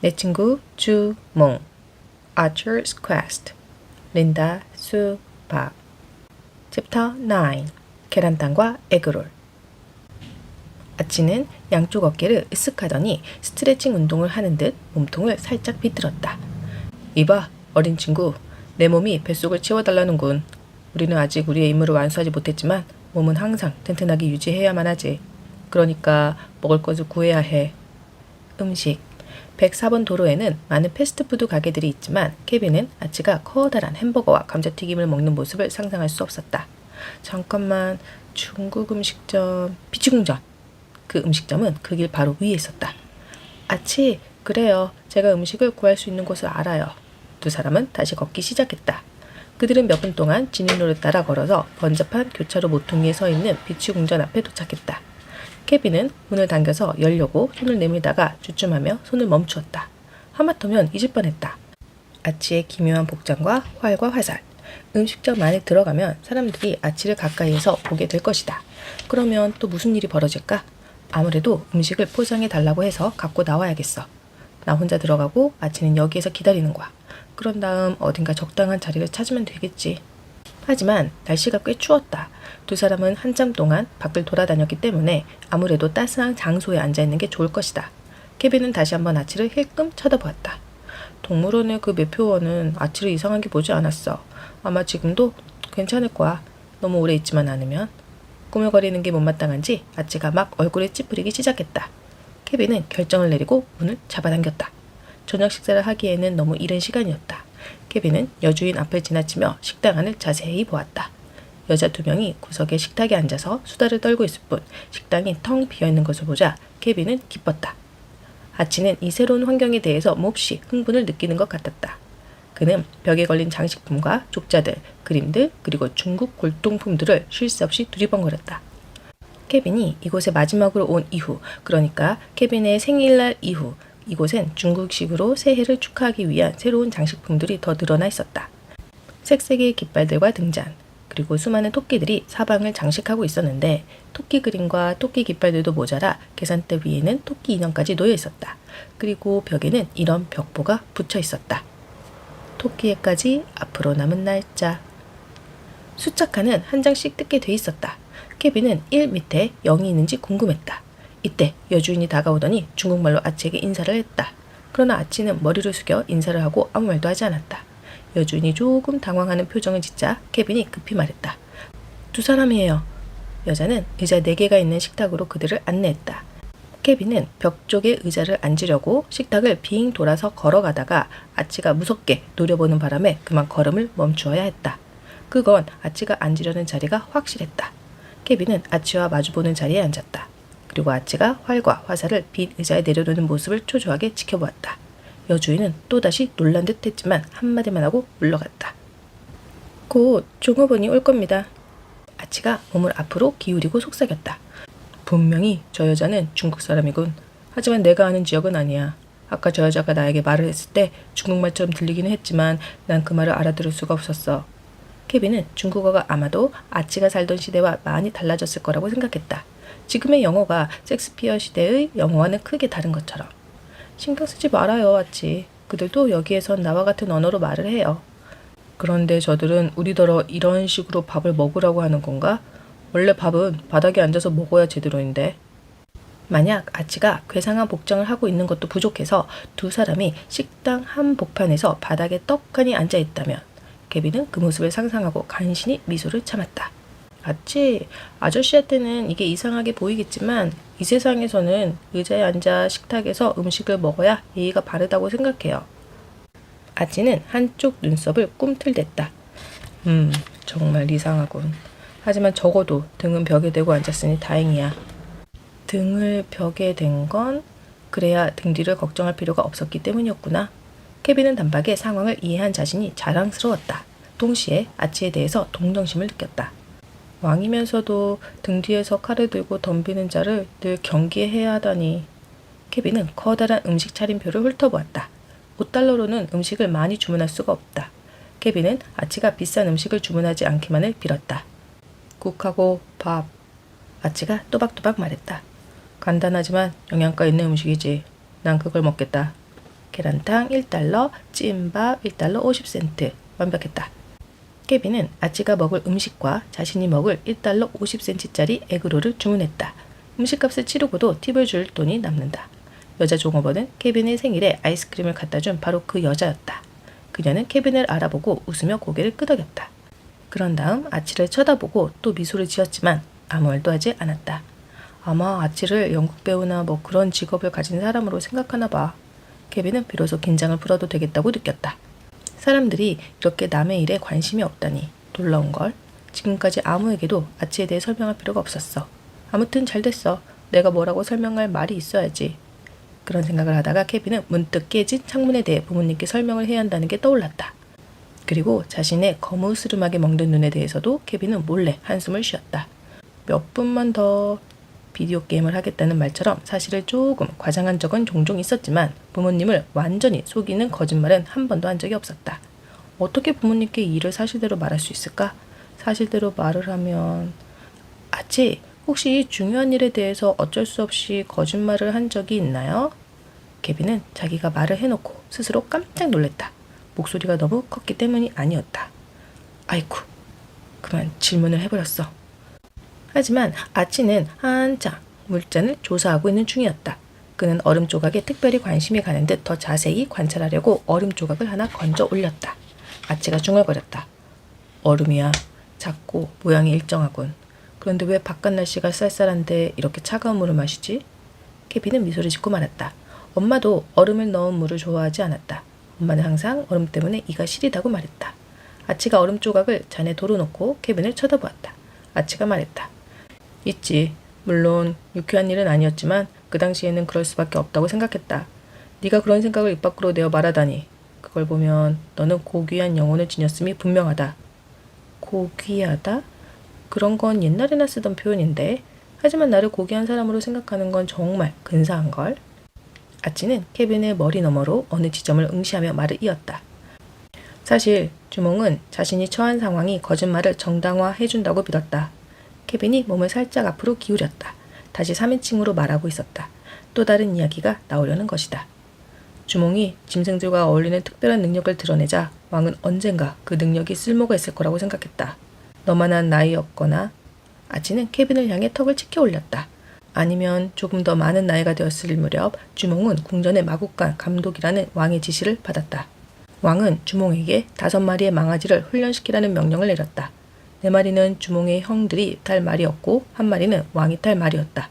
내 친구 주몽 Archer's Quest 린다 수밥 챕터 9 계란탕과 에그롤 아치는 양쪽 어깨를 으쓱하더니 스트레칭 운동을 하는 듯 몸통을 살짝 비틀었다. 이봐 어린 친구 내 몸이 뱃속을 채워달라는군. 우리는 아직 우리의 임무를 완수하지 못했지만 몸은 항상 튼튼하게 유지해야만 하지. 그러니까 먹을 것을 구해야 해. 음식 104번 도로에는 많은 패스트푸드 가게들이 있지만 케빈은 아치가 커다란 햄버거와 감자튀김을 먹는 모습을 상상할 수 없었다. 잠깐만, 중국 음식점, 비치공전. 그 음식점은 그 길 바로 위에 있었다. 아치, 그래요. 제가 음식을 구할 수 있는 곳을 알아요. 두 사람은 다시 걷기 시작했다. 그들은 몇 분 동안 진입로를 따라 걸어서 번잡한 교차로 모퉁이에 서 있는 비치공전 앞에 도착했다. 케빈은 문을 당겨서 열려고 손을 내밀다가 주춤하며 손을 멈추었다. 하마터면 잊을 뻔했다. 아치의 기묘한 복장과 활과 화살. 음식점 안에 들어가면 사람들이 아치를 가까이에서 보게 될 것이다. 그러면 또 무슨 일이 벌어질까? 아무래도 음식을 포장해 달라고 해서 갖고 나와야겠어. 나 혼자 들어가고 아치는 여기에서 기다리는 거야. 그런 다음 어딘가 적당한 자리를 찾으면 되겠지. 하지만 날씨가 꽤 추웠다. 두 사람은 한참 동안 밖을 돌아다녔기 때문에 아무래도 따스한 장소에 앉아있는 게 좋을 것이다. 케빈은 다시 한번 아치를 힐끔 쳐다보았다. 동물원의 그 매표원은 아치를 이상하게 보지 않았어. 아마 지금도 괜찮을 거야. 너무 오래 있지만 않으면. 꾸물거리는 게 못마땅한지 아치가 막 얼굴에 찌푸리기 시작했다. 케빈은 결정을 내리고 문을 잡아당겼다. 저녁 식사를 하기에는 너무 이른 시간이었다. 케빈은 여주인 앞을 지나치며 식당 안을 자세히 보았다. 여자 두 명이 구석에 식탁에 앉아서 수다를 떨고 있을 뿐 식당이 텅 비어있는 것을 보자 케빈은 기뻤다. 아치는 이 새로운 환경에 대해서 몹시 흥분을 느끼는 것 같았다. 그는 벽에 걸린 장식품과 족자들, 그림들, 그리고 중국 골동품들을 쉴 새 없이 두리번거렸다. 케빈이 이곳에 마지막으로 온 이후, 그러니까 케빈의 생일날 이후 이곳엔 중국식으로 새해를 축하하기 위한 새로운 장식품들이 더 늘어나 있었다. 색색의 깃발들과 등잔, 그리고 수많은 토끼들이 사방을 장식하고 있었는데 토끼 그림과 토끼 깃발들도 모자라 계산대 위에는 토끼 인형까지 놓여 있었다. 그리고 벽에는 이런 벽보가 붙여 있었다. 토끼에까지 앞으로 남은 날짜. 숫자 칸은 한 장씩 뜯게 돼 있었다. 케빈은 1 밑에 0이 있는지 궁금했다. 이때 여주인이 다가오더니 중국말로 아치에게 인사를 했다. 그러나 아치는 머리를 숙여 인사를 하고 아무 말도 하지 않았다. 여주인이 조금 당황하는 표정을 짓자 케빈이 급히 말했다. 두 사람이에요. 여자는 의자 4개가 있는 식탁으로 그들을 안내했다. 케빈은 벽 쪽에 의자를 앉으려고 식탁을 빙 돌아서 걸어가다가 아치가 무섭게 노려보는 바람에 그만 걸음을 멈추어야 했다. 그건 아치가 앉으려는 자리가 확실했다. 케빈은 아치와 마주보는 자리에 앉았다. 그리고 아치가 활과 화살을 빈 의자에 내려놓는 모습을 초조하게 지켜보았다. 여주인은 또다시 놀란 듯 했지만 한마디만 하고 물러갔다. 곧 종업원이 올 겁니다. 아치가 몸을 앞으로 기울이고 속삭였다. 분명히 저 여자는 중국 사람이군. 하지만 내가 아는 지역은 아니야. 아까 저 여자가 나에게 말을 했을 때 중국말처럼 들리기는 했지만 난 그 말을 알아들을 수가 없었어. 케빈은 중국어가 아마도 아치가 살던 시대와 많이 달라졌을 거라고 생각했다. 지금의 영어가 섹스피어 시대의 영어와는 크게 다른 것처럼. 신경 쓰지 말아요, 아치. 그들도 여기에선 나와 같은 언어로 말을 해요. 그런데 저들은 우리더러 이런 식으로 밥을 먹으라고 하는 건가? 원래 밥은 바닥에 앉아서 먹어야 제대로인데. 만약 아치가 괴상한 복장을 하고 있는 것도 부족해서 두 사람이 식당 한 복판에서 바닥에 떡하니 앉아있다면 케빈은 그 모습을 상상하고 간신히 미소를 참았다. 아치, 아저씨한테는 이게 이상하게 보이겠지만 이 세상에서는 의자에 앉아 식탁에서 음식을 먹어야 예의가 바르다고 생각해요. 아치는 한쪽 눈썹을 꿈틀댔다. 정말 이상하군. 하지만 적어도 등은 벽에 대고 앉았으니 다행이야. 등을 벽에 댄 건 그래야 등 뒤를 걱정할 필요가 없었기 때문이었구나. 케빈은 단박에 상황을 이해한 자신이 자랑스러웠다. 동시에 아치에 대해서 동정심을 느꼈다. 왕이면서도 등 뒤에서 칼을 들고 덤비는 자를 늘 경계해야 하다니. 케빈은 커다란 음식 차림표를 훑어보았다. 5달러로는 음식을 많이 주문할 수가 없다. 케빈은 아치가 비싼 음식을 주문하지 않기만을 빌었다. 국하고 밥. 아치가 또박또박 말했다. 간단하지만 영양가 있는 음식이지. 난 그걸 먹겠다. 계란탕 1달러, 찐밥 1달러 50센트. 완벽했다. 케빈은 아치가 먹을 음식과 자신이 먹을 1달러 50센트짜리 에그롤을 주문했다. 음식값을 치르고도 팁을 줄 돈이 남는다. 여자 종업원은 케빈의 생일에 아이스크림을 갖다 준 바로 그 여자였다. 그녀는 케빈을 알아보고 웃으며 고개를 끄덕였다. 그런 다음 아치를 쳐다보고 또 미소를 지었지만 아무 말도 하지 않았다. 아마 아치를 연극 배우나 뭐 그런 직업을 가진 사람으로 생각하나 봐. 케빈은 비로소 긴장을 풀어도 되겠다고 느꼈다. 사람들이 이렇게 남의 일에 관심이 없다니 놀라운걸. 지금까지 아무에게도 아치에 대해 설명할 필요가 없었어. 아무튼 잘 됐어. 내가 뭐라고 설명할 말이 있어야지. 그런 생각을 하다가 케빈은 문득 깨진 창문에 대해 부모님께 설명을 해야 한다는 게 떠올랐다. 그리고 자신의 거무스름하게 먹는 눈에 대해서도 케빈은 몰래 한숨을 쉬었다. 몇 분만 더 비디오 게임을 하겠다는 말처럼 사실을 조금 과장한 적은 종종 있었지만 부모님을 완전히 속이는 거짓말은 한 번도 한 적이 없었다. 어떻게 부모님께 이 일을 사실대로 말할 수 있을까? 사실대로 말을 하면... 아치, 혹시 중요한 일에 대해서 어쩔 수 없이 거짓말을 한 적이 있나요? 케빈은 자기가 말을 해놓고 스스로 깜짝 놀랐다. 목소리가 너무 컸기 때문이 아니었다. 아이쿠, 그만 질문을 해버렸어. 하지만 아치는 한창 물잔을 조사하고 있는 중이었다. 그는 얼음 조각에 특별히 관심이 가는 듯 더 자세히 관찰하려고 얼음 조각을 하나 건져 올렸다. 아치가 중얼거렸다. 얼음이야. 작고 모양이 일정하군. 그런데 왜 바깥 날씨가 쌀쌀한데 이렇게 차가운 물을 마시지? 케빈은 미소를 짓고 말았다. 엄마도 얼음을 넣은 물을 좋아하지 않았다. 엄마는 항상 얼음 때문에 이가 시리다고 말했다. 아치가 얼음 조각을 잔에 돌어놓고 케빈을 쳐다보았다. 아치가 말했다. 있지. 물론 유쾌한 일은 아니었지만 그 당시에는 그럴 수밖에 없다고 생각했다. 네가 그런 생각을 입 밖으로 내어 말하다니. 그걸 보면 너는 고귀한 영혼을 지녔음이 분명하다. 고귀하다? 그런 건 옛날에나 쓰던 표현인데. 하지만 나를 고귀한 사람으로 생각하는 건 정말 근사한걸. 아치는 케빈의 머리 너머로 어느 지점을 응시하며 말을 이었다. 사실 주몽은 자신이 처한 상황이 거짓말을 정당화해준다고 믿었다. 케빈이 몸을 살짝 앞으로 기울였다. 다시 3인칭으로 말하고 있었다. 또 다른 이야기가 나오려는 것이다. 주몽이 짐승들과 어울리는 특별한 능력을 드러내자 왕은 언젠가 그 능력이 쓸모가 있을 거라고 생각했다. 너만한 나이였거나. 아치는 케빈을 향해 턱을 치켜 올렸다. 아니면 조금 더 많은 나이가 되었을 무렵 주몽은 궁전의 마국간 감독이라는 왕의 지시를 받았다. 왕은 주몽에게 5마리의 망아지를 훈련시키라는 명령을 내렸다. 4마리는 주몽의 형들이 탈 말이었고 1마리는 왕이 탈 말이었다.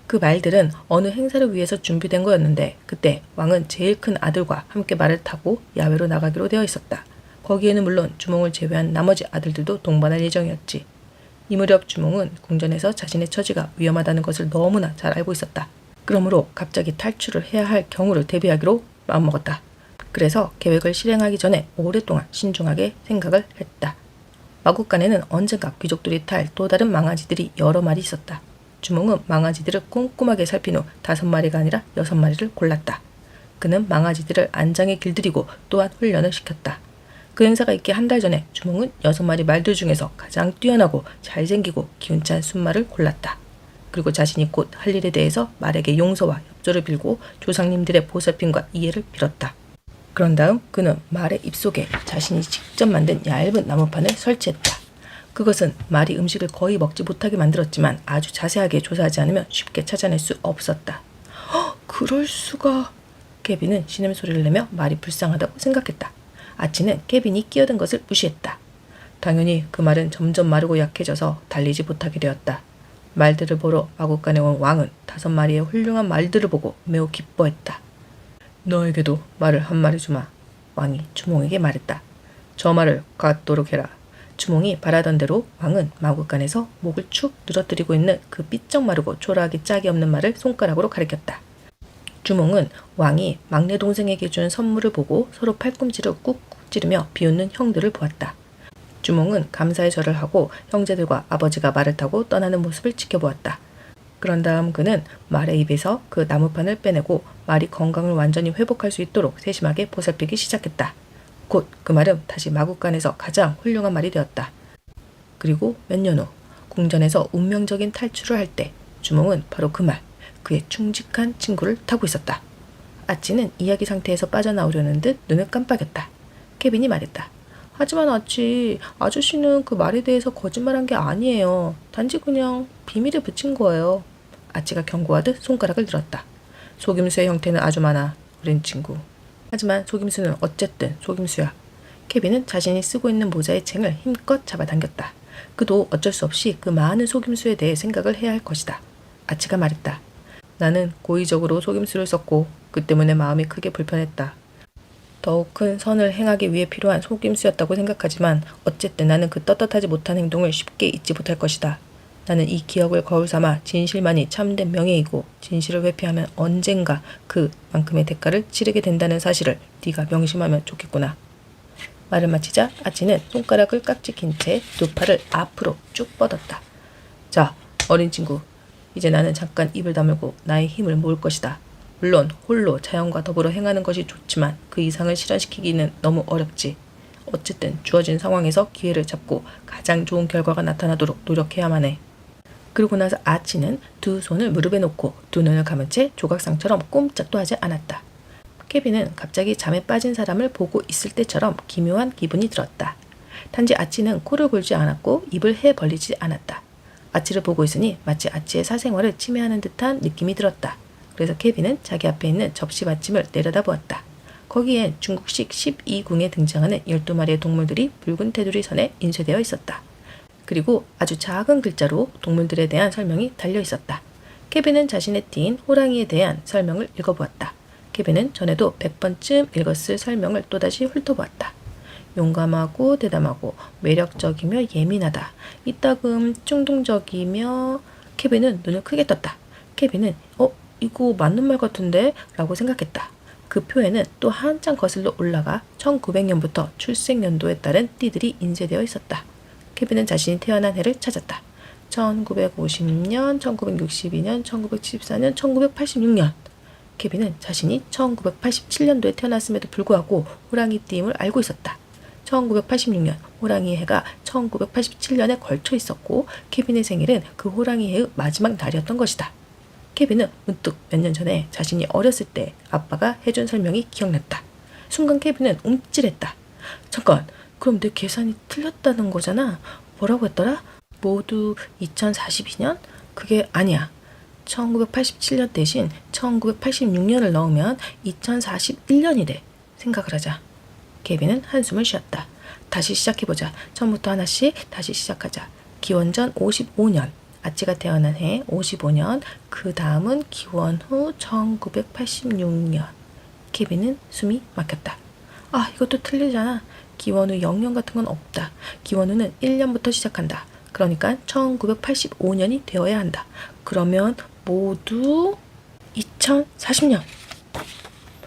그 말들은 어느 행사를 위해서 준비된 거였는데 그때 왕은 제일 큰 아들과 함께 말을 타고 야외로 나가기로 되어 있었다. 거기에는 물론 주몽을 제외한 나머지 아들들도 동반할 예정이었지. 이 무렵 주몽은 궁전에서 자신의 처지가 위험하다는 것을 너무나 잘 알고 있었다. 그러므로 갑자기 탈출을 해야 할 경우를 대비하기로 마음먹었다. 그래서 계획을 실행하기 전에 오랫동안 신중하게 생각을 했다. 마국간에는 언젠가 귀족들이 탈 또 다른 망아지들이 여러 마리 있었다. 주몽은 망아지들을 꼼꼼하게 살핀 후 5마리가 아니라 6마리를 골랐다. 그는 망아지들을 안장에 길들이고 또한 훈련을 시켰다. 그 행사가 있기 한 달 전에 주몽은 6마리 말들 중에서 가장 뛰어나고 잘생기고 기운찬 순말을 골랐다. 그리고 자신이 곧 할 일에 대해서 말에게 용서와 협조를 빌고 조상님들의 보살핌과 이해를 빌었다. 그런 다음 그는 말의 입속에 자신이 직접 만든 얇은 나무판을 설치했다. 그것은 말이 음식을 거의 먹지 못하게 만들었지만 아주 자세하게 조사하지 않으면 쉽게 찾아낼 수 없었다. 그럴 수가... 케빈은 신음소리를 내며 말이 불쌍하다고 생각했다. 아치는 케빈이 끼어든 것을 무시했다. 당연히 그 말은 점점 마르고 약해져서 달리지 못하게 되었다. 말들을 보러 마국간에 온 왕은 5마리의 훌륭한 말들을 보고 매우 기뻐했다. 너에게도 말을 1마리 주마. 왕이 주몽에게 말했다. 저 말을 갖도록 해라. 주몽이 바라던 대로 왕은 마국간에서 목을 축 늘어뜨리고 있는 그 삐쩍 마르고 초라하기 짝이 없는 말을 손가락으로 가리켰다. 주몽은 왕이 막내 동생에게 준 선물을 보고 서로 팔꿈치를 꾹꾹 찌르며 비웃는 형들을 보았다. 주몽은 감사의 절을 하고 형제들과 아버지가 말을 타고 떠나는 모습을 지켜보았다. 그런 다음 그는 말의 입에서 그 나무판을 빼내고 말이 건강을 완전히 회복할 수 있도록 세심하게 보살피기 시작했다. 곧 그 말은 다시 마국간에서 가장 훌륭한 말이 되었다. 그리고 몇 년 후 궁전에서 운명적인 탈출을 할 때 주몽은 바로 그 말, 그의 충직한 친구를 타고 있었다. 아치는 이야기 상태에서 빠져나오려는 듯 눈을 깜빡였다. 케빈이 말했다. 하지만 아치, 아저씨는 그 말에 대해서 거짓말한 게 아니에요. 단지 그냥 비밀에 붙인 거예요. 아치가 경고하듯 손가락을 들었다. 속임수의 형태는 아주 많아, 어린 친구. 하지만 속임수는 어쨌든 속임수야. 케빈은 자신이 쓰고 있는 모자의 챙을 힘껏 잡아당겼다. 그도 어쩔 수 없이 그 많은 속임수에 대해 생각을 해야 할 것이다. 아치가 말했다. 나는 고의적으로 속임수를 썼고 그 때문에 마음이 크게 불편했다. 더욱 큰 선을 행하기 위해 필요한 속임수였다고 생각하지만 어쨌든 나는 그 떳떳하지 못한 행동을 쉽게 잊지 못할 것이다. 나는 이 기억을 거울 삼아 진실만이 참된 명예이고 진실을 회피하면 언젠가 그만큼의 대가를 치르게 된다는 사실을 네가 명심하면 좋겠구나. 말을 마치자 아치는 손가락을 깍지낀 채 두 팔을 앞으로 쭉 뻗었다. 자, 어린 친구. 이제 나는 잠깐 입을 다물고 나의 힘을 모을 것이다. 물론 홀로 자연과 더불어 행하는 것이 좋지만 그 이상을 실현시키기는 너무 어렵지. 어쨌든 주어진 상황에서 기회를 잡고 가장 좋은 결과가 나타나도록 노력해야만 해. 그러고 나서 아치는 두 손을 무릎에 놓고 두 눈을 감은 채 조각상처럼 꼼짝도 하지 않았다. 케빈은 갑자기 잠에 빠진 사람을 보고 있을 때처럼 기묘한 기분이 들었다. 단지 아치는 코를 골지 않았고 입을 해 벌리지 않았다. 아치를 보고 있으니 마치 아치의 사생활을 침해하는 듯한 느낌이 들었다. 그래서 케빈은 자기 앞에 있는 접시 받침을 내려다보았다. 거기엔 중국식 12궁에 등장하는 12마리의 동물들이 붉은 테두리 선에 인쇄되어 있었다. 그리고 아주 작은 글자로 동물들에 대한 설명이 달려 있었다. 케빈은 자신의 띠인 호랑이에 대한 설명을 읽어보았다. 케빈은 전에도 100번쯤 읽었을 설명을 또다시 훑어보았다. 용감하고 대담하고 매력적이며 예민하다. 이따금 충동적이며. 케빈은 눈을 크게 떴다. 케빈은 이거 맞는 말 같은데? 라고 생각했다. 그 표에는 또 한참 거슬러 올라가 1900년부터 출생연도에 따른 띠들이 인쇄되어 있었다. 케빈은 자신이 태어난 해를 찾았다. 1950년, 1962년, 1974년, 1986년. 케빈은 자신이 1987년도에 태어났음에도 불구하고 호랑이 띠임을 알고 있었다. 1986년 호랑이 해가 1987년에 걸쳐 있었고 케빈의 생일은 그 호랑이 해의 마지막 날이었던 것이다. 케빈은 문득 몇 년 전에 자신이 어렸을 때 아빠가 해준 설명이 기억났다. 순간 케빈은 움찔했다. 잠깐, 그럼 내 계산이 틀렸다는 거잖아. 뭐라고 했더라? 모두 2042년? 그게 아니야. 1987년 대신 1986년을 넣으면 2041년이 돼. 생각을 하자. 케빈은 한숨을 쉬었다. 다시 시작해보자. 처음부터 하나씩 다시 시작하자. 기원전 55년. 아치가 태어난 해 55년. 그 다음은 기원 후 1986년. 케빈은 숨이 막혔다. 아, 이것도 틀리잖아. 기원 후 0년 같은 건 없다. 기원 후는 1년부터 시작한다. 그러니까 1985년이 되어야 한다. 그러면 모두 2040년.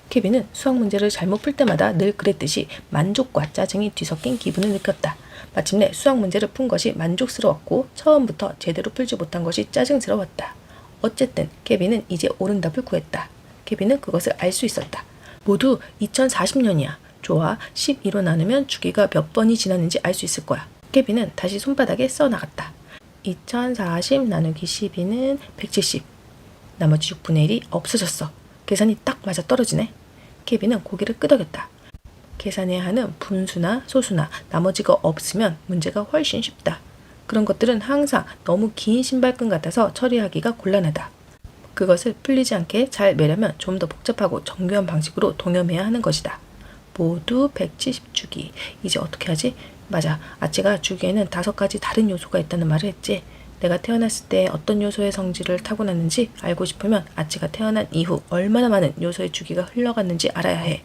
케빈은 수학 문제를 잘못 풀 때마다 늘 그랬듯이 만족과 짜증이 뒤섞인 기분을 느꼈다. 마침내 수학 문제를 푼 것이 만족스러웠고 처음부터 제대로 풀지 못한 것이 짜증스러웠다. 어쨌든 케빈은 이제 옳은 답을 구했다. 케빈은 그것을 알 수 있었다. 모두 2040년이야. 좋아, 12로 나누면 주기가 몇 번이 지났는지 알 수 있을 거야. 케빈은 다시 손바닥에 써나갔다. 2040 나누기 12는 170. 나머지 6분의 1이 없어졌어. 계산이 딱 맞아 떨어지네. 케빈은 고개를 끄덕였다. 계산해야 하는 분수나 소수나 나머지가 없으면 문제가 훨씬 쉽다. 그런 것들은 항상 너무 긴 신발끈 같아서 처리하기가 곤란하다. 그것을 풀리지 않게 잘 매려면 좀 더 복잡하고 정교한 방식으로 동염해야 하는 것이다. 모두 170주기. 이제 어떻게 하지? 맞아. 아치가 주기에는 5가지 다른 요소가 있다는 말을 했지. 내가 태어났을 때 어떤 요소의 성질을 타고났는지 알고 싶으면 아치가 태어난 이후 얼마나 많은 요소의 주기가 흘러갔는지 알아야 해.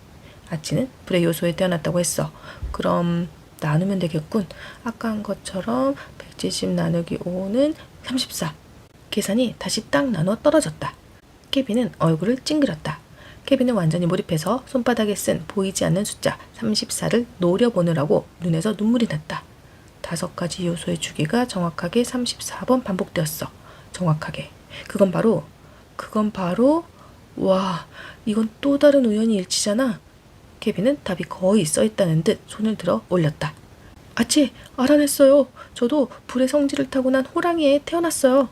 아치는 불의 요소에 태어났다고 했어. 그럼 나누면 되겠군. 아까 한 것처럼 170 나누기 5는 34. 계산이 다시 딱 나눠 떨어졌다. 케빈은 얼굴을 찡그렸다. 케빈은 완전히 몰입해서 손바닥에 쓴 보이지 않는 숫자 34를 노려보느라고 눈에서 눈물이 났다. 5가지 요소의 주기가 정확하게 34번 반복되었어. 정확하게. 그건 바로 와, 이건 또 다른 우연히 일치잖아. 케빈은 답이 거의 써있다는 듯 손을 들어 올렸다. 아치, 알아냈어요. 저도 불의 성질을 타고난 호랑이에 태어났어요.